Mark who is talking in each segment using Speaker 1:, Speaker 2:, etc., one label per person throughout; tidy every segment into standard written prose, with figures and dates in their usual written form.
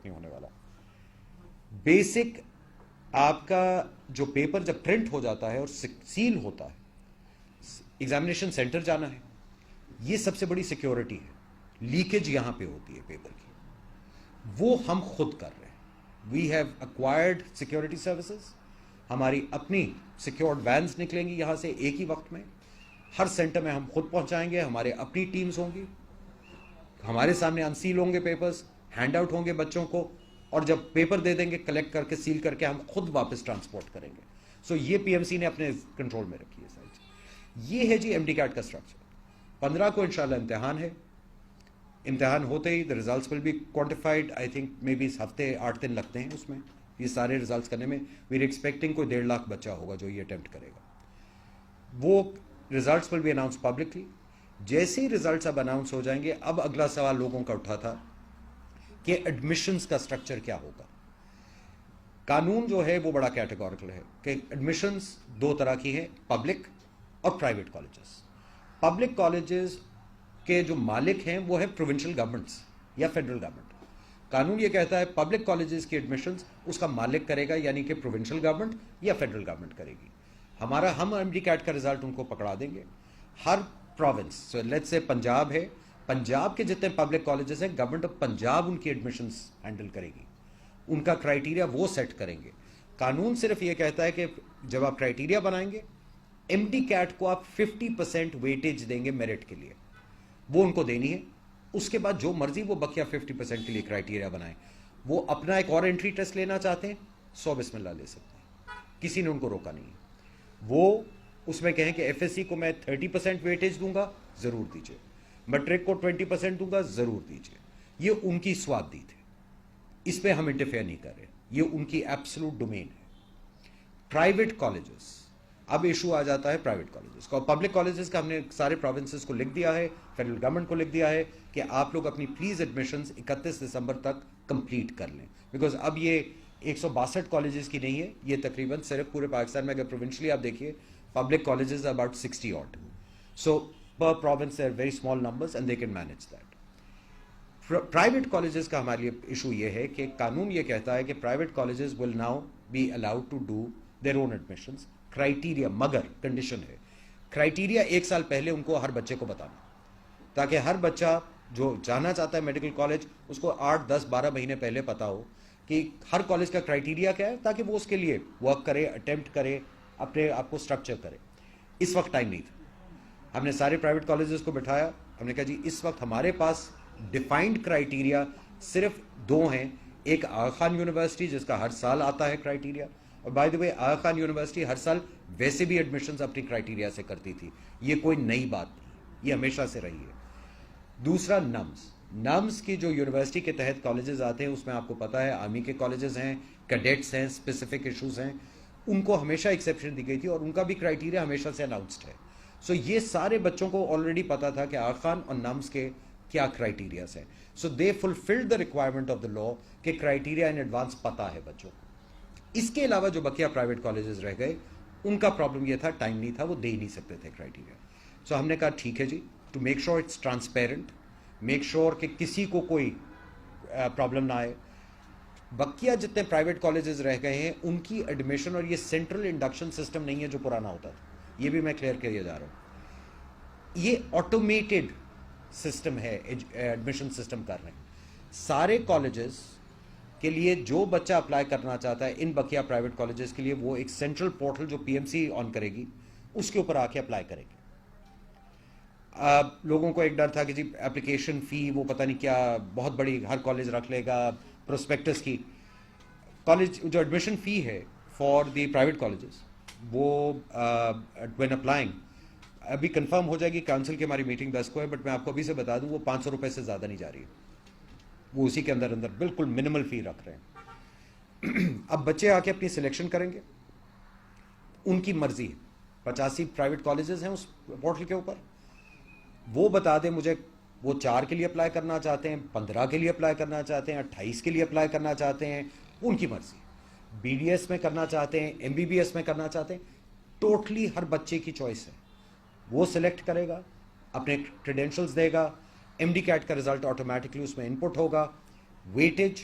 Speaker 1: Effect نہیں ہونے والا. بیسک آپ کا جو پیپر جب پرنٹ ہو جاتا ہے اور سیل ہوتا ہے, ایگزامینیشن سینٹر جانا ہے, یہ سب سے بڑی سیکیورٹی ہے. لیکیج یہاں پہ ہوتی ہے پیپر کی, وہ ہم خود کر رہے ہیں. We have acquired security services. ہماری اپنی سیکیورڈ وینز نکلیں گی یہاں سے ایک ہی وقت میں. ہر سینٹر میں ہم خود پہنچائیں گے, ہمارے اپنی ٹیمز ہوں گی, ہمارے سامنے انسیل ہوں گے پیپرز, ہینڈ آؤٹ ہوں گے بچوں کو, اور جب پیپر دے دیں گے کلیکٹ کر کے سیل کر کے ہم خود واپس ٹرانسپورٹ کریں گے. سو یہ پی ایم سی نے اپنے کنٹرول میں رکھی ہے ساری چیز. یہ ہے جی ایم ڈی کیٹ کا اسٹرکچر. 15 کو انشاءاللہ امتحان ہے. امتحان ہوتے ہی the results will be quantified. I think may be ہفتے 8 دن لگتے ہیں اس میں یہ سارے ریزلٹس کرنے میں. وی آر ایکسپیکٹنگ کوئی 1.5 لاکھ بچہ ہوگا جو یہ اٹیمپٹ کرے گا. وہ results will be announce publicly. جیسے ہی ریزلٹس اب اناؤنس ہو جائیں گے, اب اگلا سوال لوگوں کا اٹھا تھا کہ ایڈمیشنز کا اسٹرکچر کیا ہوگا. قانون جو ہے وہ بڑا کیٹیگوریکل ہے کہ ایڈمیشنز 2 طرح کی ہیں, پبلک اور پرائیویٹ کالجز. پبلک کالجز کے جو مالک ہیں وہ ہے پروونشل گورنمنٹس یا فیڈرل گورنمنٹ. قانون یہ کہتا ہے پبلک کالجز کی ایڈمیشنز اس کا مالک کرے گا, یعنی کہ پروونشل گورنمنٹ یا فیڈرل گورنمنٹ کرے گی. ہم ایم ڈی کیٹ کا رزلٹ ان کو پکڑا دیں گے. ہر province, so let's say Punjab ہے, پنجاب کے جتنے پبلک کالجز ہیں گورنمنٹ آف پنجاب ان کی ایڈمیشنز ہینڈل کرے گی. ان کا کرائیٹیریا وہ سیٹ کریں گے. قانون صرف یہ کہتا ہے کہ جب آپ کرائیٹیریا بنائیں گے, ایم ڈی کیٹ کو آپ 50% ویٹیج دیں گے میرٹ کے لیے, وہ ان کو دینی ہے. اس کے بعد جو مرضی وہ بقیہ 50% کے لیے کرائیٹیریا بنائیں. وہ اپنا ایک اور انٹری ٹیسٹ لینا چاہتے ہیں, 100 بسم اللہ لے سکتے ہیں, کسی نے ان کو روکا نہیں ہے. وہ اس میں کہیں کہ ایف ایس سی کو میں 30% ویٹیج دوں گا, ضرور دیجیے. میٹرک کو 20% دوں گا, ضرور دیجیے. یہ ان کی سوادیت ہے, اس پہ ہم انٹرفیئر نہیں کر رہے, یہ ان کی ایبسلوٹ ڈومین ہے. پرائیویٹ کالجز, اب ایشو آ جاتا ہے پرائیویٹ کالجز کا. پبلک کالجز کا ہم نے سارے پروونسز کو لکھ دیا ہے, فیڈرل گورنمنٹ کو لکھ دیا ہے کہ آپ لوگ اپنی پلیز ایڈمیشنز 31 دسمبر تک کمپلیٹ کر لیں, بیکاز اب یہ 162 کالجز کی نہیں ہے, یہ تقریباً صرف پورے پاکستان میں اگر پروونشلی آپ دیکھیے public colleges about 60 odd. So پر province they are very small numbers and they can manage that. Private colleges کا ہمارے لیے ایشو یہ ہے کہ قانون یہ کہتا ہے کہ private colleges will now be allowed to do their own admissions. Criteria, مگر کنڈیشن ہے, کرائیٹیریا 1 سال پہلے ان کو ہر بچے کو بتانا, تاکہ ہر بچہ جو جانا چاہتا ہے میڈیکل کالج اس کو 8, 10, 12 مہینے پہلے پتا ہو کہ ہر کالج کا کرائیٹیریا کیا ہے, تاکہ وہ اس کے لیے ورک کرے, اٹیمپٹ کرے, اپنے آپ کو اسٹرکچر کرے. اس وقت ٹائم نہیں تھا. ہم نے سارے پرائیویٹ کالجز کو بٹھایا, ہم نے کہا جی اس وقت ہمارے پاس ڈیفائنڈ کرائیٹیریا صرف 2 ہیں. ایک آغا خان یونیورسٹی جس کا ہر سال آتا ہے کرائیٹیریا, اور by the way Aga Khan university ہر سال ویسے بھی ایڈمیشنز اپنی کرائیٹیریا سے کرتی تھی, یہ کوئی نئی بات نہیں, یہ ہمیشہ سے رہی ہے. دوسرا نمز کی جو یونیورسٹی کے تحت کالجز آتے ہیں اس میں آپ کو پتا ہے آرمی کے کالجز ہیں, کیڈیٹس ہیں, اسپیسیفک ایشوز ہیں, ان کو ہمیشہ ایکسیپشن دی گئی تھی اور ان کا بھی کرائیٹیریا ہمیشہ سے اناؤنسڈ ہے. سو یہ سارے بچوں کو آلریڈی پتا تھا کہ آغا خان اور نمز کے کیا کرائیٹیریاز ہیں. So they fulfilled the requirement of the law کہ کرائیٹیریا ان ایڈوانس پتا ہے بچوں کو. اس کے علاوہ جو بقیہ پرائیویٹ کالجز رہ گئے ان کا پرابلم یہ تھا ٹائم نہیں تھا, وہ دے ہی نہیں سکتے تھے کرائیٹیریا. سو ہم نے کہا ٹھیک ہے جی, to make sure it's transparent, make sure کہ کسی کو کوئی پرابلم نہ آئے. بقیہ جتنے پرائیویٹ کالجز رہ گئے ہیں ان کی ایڈمیشن, اور یہ سینٹرل انڈکشن سسٹم نہیں ہے جو پرانا ہوتا تھا, یہ بھی میں کلیئر کیا جا رہا ہوں, یہ آٹومیٹڈ سسٹم ہے ایڈمیشن سسٹم کر رہے ہیں. سارے کالجز کے لیے جو بچہ اپلائی کرنا چاہتا ہے ان بقیہ پرائیویٹ کالجز کے لیے, وہ ایک سینٹرل پورٹل جو پی ایم سی آن کرے گی اس کے اوپر آ کے اپلائی کرے گی. لوگوں کو ایک ڈر تھا کہ جی اپلیکیشن فی وہ پتہ نہیں کیا بہت بڑی ہر کالج رکھ لے گا پروسپیکٹس کی. کالج جو ایڈمیشن فی ہے فار دی پرائیویٹ کالجز وہ وین اپلائنگ ابھی کنفرم ہو جائے گی, کاؤنسل کی ہماری میٹنگ 10 کو ہے, بٹ میں آپ کو ابھی سے بتا دوں وہ 500 روپے سے زیادہ نہیں جا رہی ہے, وہ اسی کے اندر بالکل منیمل فی رکھ رہے ہیں. اب بچے آ کے اپنی سلیکشن کریں گے, ان کی مرضی ہے. 85 پرائیویٹ کالجز ہیں اس پورٹل کے اوپر, وہ بتا دیں مجھے وہ 4 کے لیے اپلائی کرنا چاہتے ہیں, 15 کے لیے اپلائی کرنا چاہتے ہیں, 28 کے لیے اپلائی کرنا چاہتے ہیں, ان کی مرضی. بی ڈی ایس میں کرنا چاہتے ہیں, ایم بی بی ایس میں کرنا چاہتے ہیں, ٹوٹلی ہر بچے کی چوائس ہے. وہ سلیکٹ کرے گا, اپنے کریڈینشلز دے گا, ایم ڈی کیٹ کا رزلٹ آٹومیٹکلی اس میں انپٹ ہوگا, ویٹیج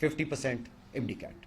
Speaker 1: 50% MD-CAT,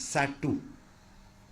Speaker 1: SAT-2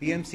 Speaker 1: PMC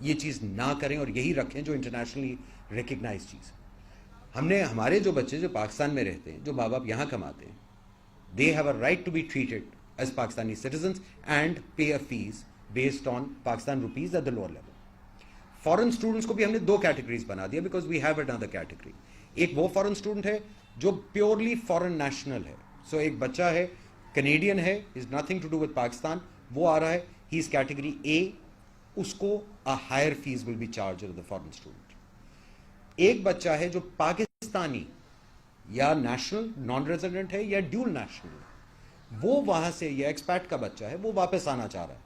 Speaker 1: یہ چیز نہ کریں اور یہی رکھیں جو انٹرنیشنلی ریکگنائز چیز ہے. ہم نے ہمارے جو بچے جو پاکستان میں رہتے ہیں, جو ماں باپ یہاں کماتے ہیں, they have a right to be treated as Pakistani citizens and pay a fees based on Pakistan rupees at the lower level. Foreign students کو بھی ہم نے 2 کیٹیگریز بنا دیا because we have another category. ایک وہ فورن اسٹوڈنٹ ہے جو پیورلی فورن نیشنل ہے. سو ایک بچہ ہے کینیڈین ہے, is nothing to do with Pakistan, وہ آ رہا ہے, ہی از کیٹیگری اے, اس کو higher fees will be charged the foreign student. ایک بچہ ہے جو پاکستانی یا نیشنل نان ریزیڈنٹ ہے یا ڈیول نیشنل, وہ وہاں سے یا ایکسپیٹ کا بچہ ہے, وہ واپس آنا چاہ رہا ہے,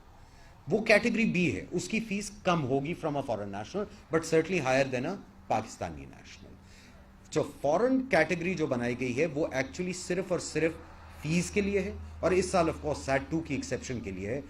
Speaker 1: وہ کیٹیگری بی ہے, اس کی فیس کم ہوگی from a foreign national but certainly higher than a Pakistani national. جو فورن کیٹیگری جو بنائی گئی ہے وہ ایکچولی صرف اور صرف فیس کے لیے ہے, اور اس سال آف کورس سیٹ 2 کی ایکسیپشن کے لیے ہے.